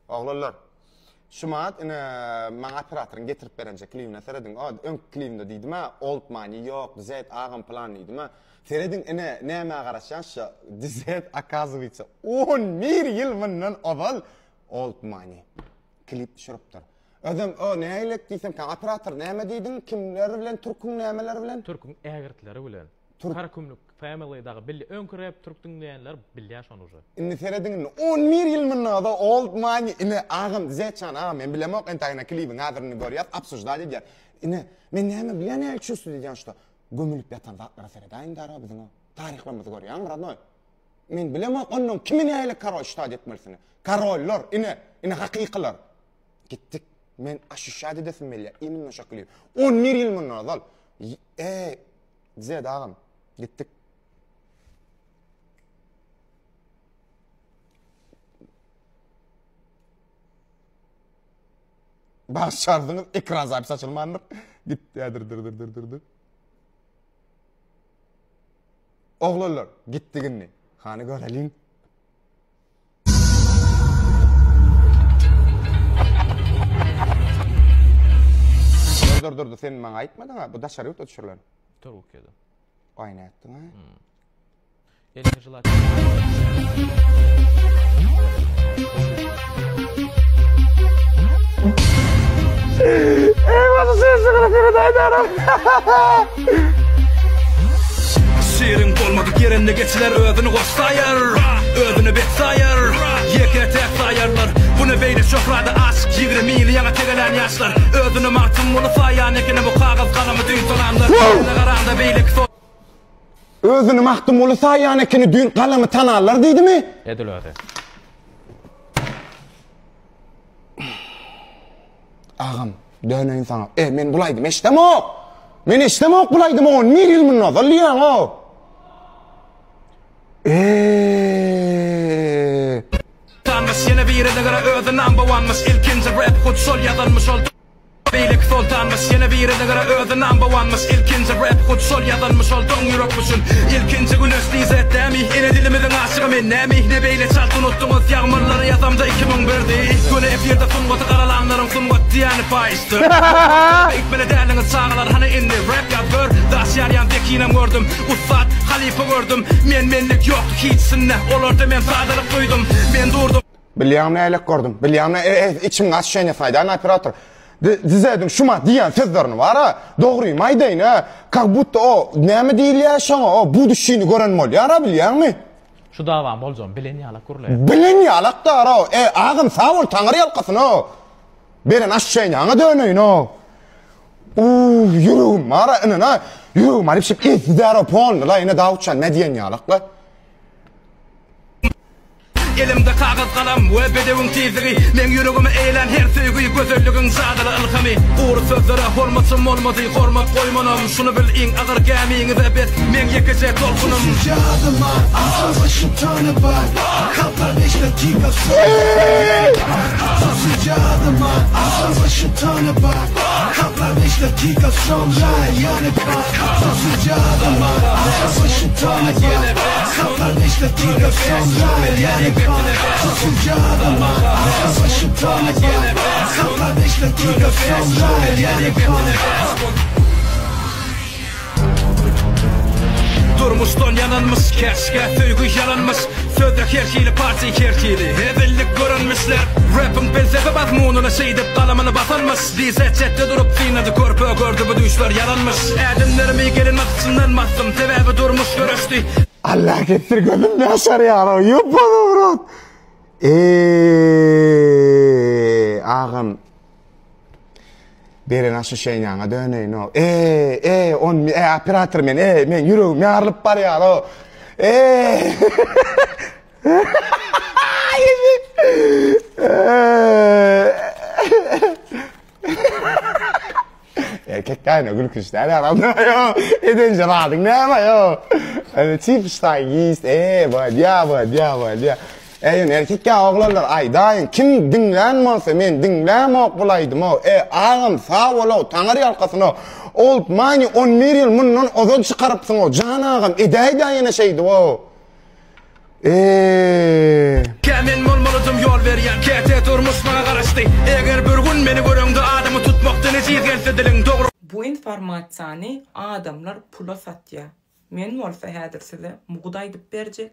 Oğlanlar. Şumat ine maňa operatorun getirip berenje klivine seredin. O ön klivinde diýdime old money yok, Z ağam plan diýdime. Seredin ine näme garaşan şu Z akazowiçe 11 ýyl mundan awal old money. Klip düşüripdir. Ödüm o näýlik diýsem ka operator näme diýdin? Kimler bilen Türkün nämeler bilen? Türkün ägirtleri bilen. Karakumluk familydagy billi öňkürep Türkdün diýenler bilýär şonu uje. Indi seredin 11 ýyl mundan da old money ine ağam zeçan ağam men bilemok entayna klibin hadyryny görýär, absujda diýär. Ine men näme bilen näçüsü diýän şo. Gömülüp ýatan zatlara seredaýyn dara biziň taryhlarymyzy görýän biradnoy. Men bilemok onuň kimi näýle karol ştat etmelisini. Karollor ine hakykylar. Gittik. Men aşı şadi desin belli. İnin şaklı. 11 yıl mı nazal? Zed ağam. Gittik. Baş çardınız ekran zapis açılmandır. Gitti ya dır. Oğlanlar gitti günni. Hani görelim. Dur sen maňa aýtmadın ha, bu da şarypda düşürlen. Turuk edi. Aýna etdiň ha. Ýelinki ýyla. Bana sen sigara daýdaram. Şirin bolmadyk yerinde geçiler özünü goşsaýar, özünü betsaýar, ýekine täksaýarlar. Bunu beýle şöhrada aşk 20 ýyl ýaňa tegelen ýaşlar. Özünü martym muny saýan ekine bu kagaz galamy düýn tananlar. Garanda beýle Özünü mahtum ulu saýan ekine düýn galamy tanarlar diýdimi? Edil öde. Ağam, döneýin saňa. Men bulaýdym, eşdemok. Men eşdemok bulaýdym 11 ýyl mundan alýan o. Tanrıs yine bir yere gara öde number one'mış ilkinci rap kod sol yazılmış oldu. Beylik sultanmış yine bir yere gara öde number one'mış ilkinci rap kod sol yazılmış oldu. Yürekmişsin ilkinci gün ösliyiz etdemi yine dilimizin aşığı men nemi ne beyle çalt unuttuğumuz yağmurları yazamda 2001'di. İlk günü efirde sungotu karalanların sungot diyani faizdi. İlk derlinin sağlar hani indi rap yazgör. Daş yaryan bekinem gördüm Ustad halife gördüm. Menlik yoktu hiçsinne olurdu men sadalık duydum. Men durdum. Bilýän näýlik gördüm. Bilýän içim gaçşaýna faýdan operator. Dizedim şuma diýen sözlerini var ha. Dogry maýdaýyn ha. Как будто o näme diýilýär şoňa o bu düşýini gören bolýar ha bilýärmi? Şu davam boljam bilen ýalak gurlaýar. Bilen ýalak da o. Ağam sağ ol taňry ýalkasyň o. Beren aşşaýnaňa döneýin o. Ýürügüm mara inen ha. Ýürügüm alyp şip izler o polny la ine dawutçan ne diýen ýalakla. Elimde kağıt kalam ve bedevin tizigi. Men yüreğime eğlen her söygüyü gözöllüğün zadara ılgami. Uğur sözlere hormatım olmadı hormat koymanım. Şunu bil in ağır gemiğini de bet. Men yekecek dolkunum. Sıcadıma başım tane var. Kaplar 5 dakika sonra. Sıcadıma başım tane var. Kaplar 5 dakika sonra. Yani kal. Sıcadıma başım tane var. Kaplar 5 dakika sonra. Yani kal. Sıcadıma başım tane var. Kaplar 5 dakika sonra. Yani kal. Durmuşdan yanılmış keşke söygü yalanmış. Sözlük herkili parti herkili Evellik görünmüşler. Rap'ın felsefe mazmununa şeydip kalamını basalmış. Lize çette durup sinadı körpü gördü bu düşler yalanmış. Edinlerimi gelin maksından maktım sebebi durmuş görüştü. Allah getir gözüm yaşar ya. Yupadı bro. Ağam. Beren aşı şeyňaňa döneýin o. On operator men yüreğim ýarlyp bar ýar o. Erkek gaýna gülküşler aramda yo. Edenje radyň näme yo. Çipştaý gist. Badya. Erkekke oğlanlar aýdaýyn kim dinlänmese men dinlämok bulaýdym o. Ağam sağ bolaw taňry ýalkasyna old money 11 ýyl mundan ozon çykarypsyň o. Jan ağam edäýdi ýene şeydi o. Kemen molmalı özüm yol berýän käte durmuş maňa garaşdy. Eger bir gün meni görüňde adamy tutmakdan ejiz gelse diling dogry. Bu informasiýany adamlar pula satýar. Men bolsa häzir size mugday dip berjek.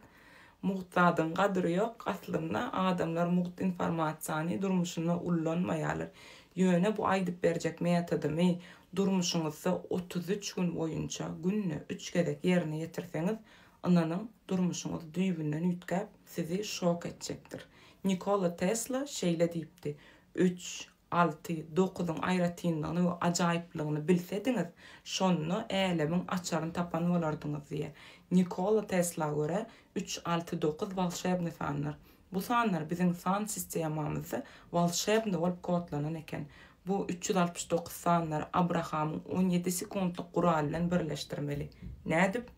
Mugdadyň gadry ýok. Aslynda adamlar mugd informasiýany durmuşyna ullanmaýarlar. Ýöne bu aýdyp berjek metodymy durmuşuňyzda 33 gün boýunça günne 3 gezek ýerine ýetirseňiz, ananyň durmuşuňyz düýbünden ütkep sizi şok etjekdir. Nikola Tesla şeýle diýipdi: 3, 6, 9-yň aýratynlygyny we ajaýyplygyny bilsediňiz, şonu elemiň açaryny tapan bolardyňyz diýe. Nikola Tesla göre 3, 6, 9 волшебный sanlar. Bu sanlar bizim san sistemamyzda волшебный bolup kodlanan eken. Bu 369 sanlar Abraham'ın 17 sekundluk kural bilen birleştirmeli. Nädip?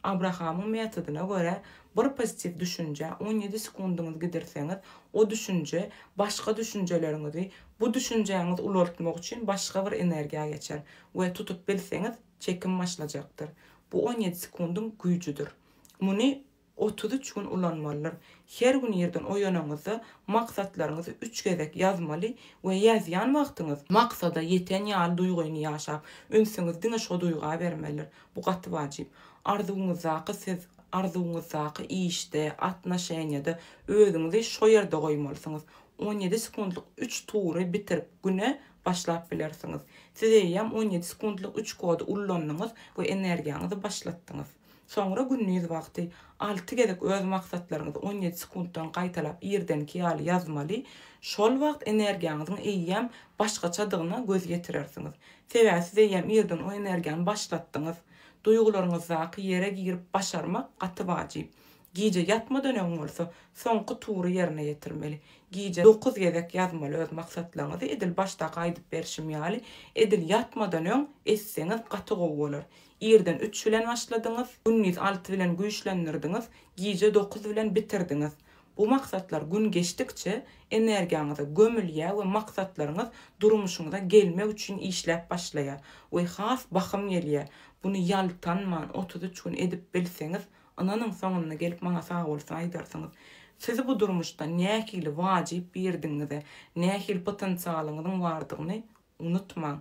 Abraham'ın metoduna göre bir pozitif düşünce 17 sekunduňyz giderseňiz, o düşünce başka düşünceleriňizi, bu düşünceňizi ulartmak üçin başka bir energiýa geçer we tutup bilseňiz çekim başlajakdyr. Bu 17 sekundun güýjüdür. Muny 33 gün ulanmalılar. Her gün yerden oýanaňyzda maksatlaryňyzy 3 gezek yazmaly we ýazýan wagtyňyz maksada ýeten ýaly duýguny ýaşap, öňsüňiz diňe şo duýga bermelidir. Bu gaty wajyp. Arzuňyzdaky siz arzuňyzdaky işde, atnaşenýada özüňizi şo ýerde goýmalysyňyz. 17 sekundluk 3 tury bitirip güne başlap bilersiňiz. Siz ýam 17 sekundluk 3 kody ullandyňyz we energiýaňyzy başlatdyňyz. Sonra günnüz wagty 6 gezek öz maksatlaryňyzy 17 sekunddan gaýtalap ýerdenki ýaly yazmaly. Şol wagt energiýaňyzyň eýýäm başgaçadygyna göz ýetirersiňiz. Sebäbi siz eýýäm ýerden o energiýany başlatdyňyz. Duýgularyňyzdaky ýere girip başarmak gaty wajyp. Gije yatmadan öň bolsa soňky tury ýerine ýetirmeli. Gije 9 gezek yazmaly öz maksatlaryňyzy edil başda gaýdyp berişim ýaly. Edil yatmadan öň esseňiz gaty gowy bolar. Ýerden 3 bilen başladyňyz, günnüz 6 bilen güýçlendirdiňiz, gije 9 bilen bitirdiňiz. Bu maksatlar gün geçdikçe energiýaňyzy gömülýär we maksatlaryňyz durmuşyňyza gelmek üçin işläp başlaýar. We has bakym gelýär. Bunu ýaltanman 33 gün edip bilseňiz, ananyň soňuna gelip maňa sag bolsa aýdarsyňyz. Siz bu durmuşda nähili wajyp berdiňize, nähili potensialyňyzyň bardygyny unutmaň.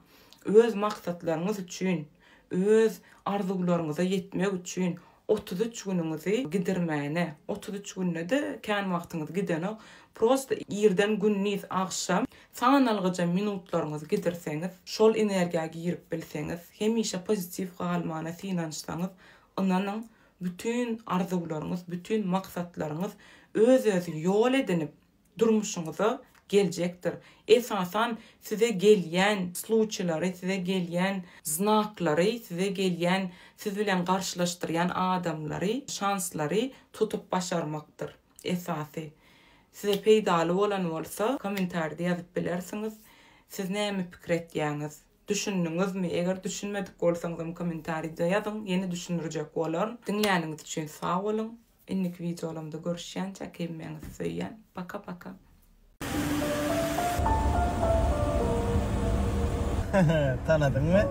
Öz maksatlaryňyz üçin, öz arzularyňyza ýetmek üçin 33 günüňizi gidermäne, 33 günde de kän wagtyňyz gidenek, prosta ýerden günnüz akşam sanalgyca minutlaryňyzy giderseňiz, şol energiýaga girip bilseňiz, hemişe pozitiv galmana synançsaňyz, onanyň bütün arzularyňyz, bütün maksatlaryňyz öz-özü ýol edinip durmuşyňyza geljekdir. Esasan size gelýän sluçylary, size gelýän znaklary, size gelýän siz bilen garşylaşdyrýan adamlary, şanslary tutup başarmakdyr. Esasy. Size peýdaly bolan bolsa, kommentarda ýazyp bilersiňiz. Siz näme pikir etýäňiz? Düşündüňizmi? Eger düşünmedik bolsaňyz kommentarda ýazyň, ýeni düşünürjek bolar. Dinleýäniňiz üçin sag bolun. Inniki videolarymda görüşýänçe kemmeňiz söýýän. Paka paka. Tanıdın mı?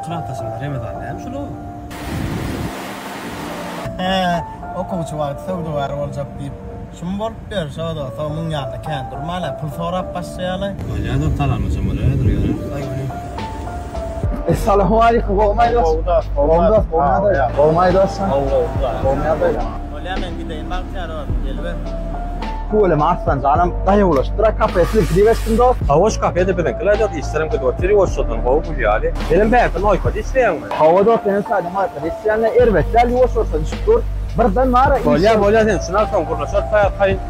Kıratasın Ramazan näme şunu? Okuwçy wagt sowda bar boljak diýip. Şum bolup ber şoda, soňyň ýanynda kän durmaly, pul sorap başlaýaly. Ýa-da talanmysam bolar, durýar. Assalamu alaykum, bolmaýdy. Bolmaýdy. Olýa men gideýin bagtyar, gelip. Kule Marsdan canım dayı ulaştıra kafesini gidivestin dost. Havoş kafede bilen kılacak isterim ki dörtleri hoşçatın havu bulyali. Benim beyakın oykod isteyen mi? Havada senin saydım arkadaş isteyenle erbetler yuvaş olsa düşüktür. Birden nara iş. Bolya sen sınavsan kurlaşar kayın.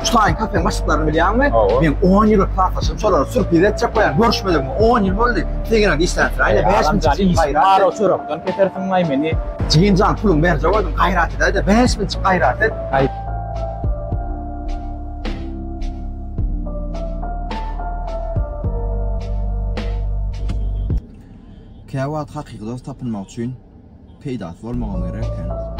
Şu tane kafenin başlıklarını biliyor musun? Ben 10 yıllık tartışım sonra sürpriz edecek koyan. Görüşmedim mi? 10 yıl oldu. Tegine de istensin. Aile 5 bin çıksın gayrat. Mara oturup, dön ketersin maymeni. Cigin can pulun verce koydum gayrat et. 5 bin çık gayrat et. Käwat hakyky dost tapylmak üçin peýdasy bolmagyň gerek.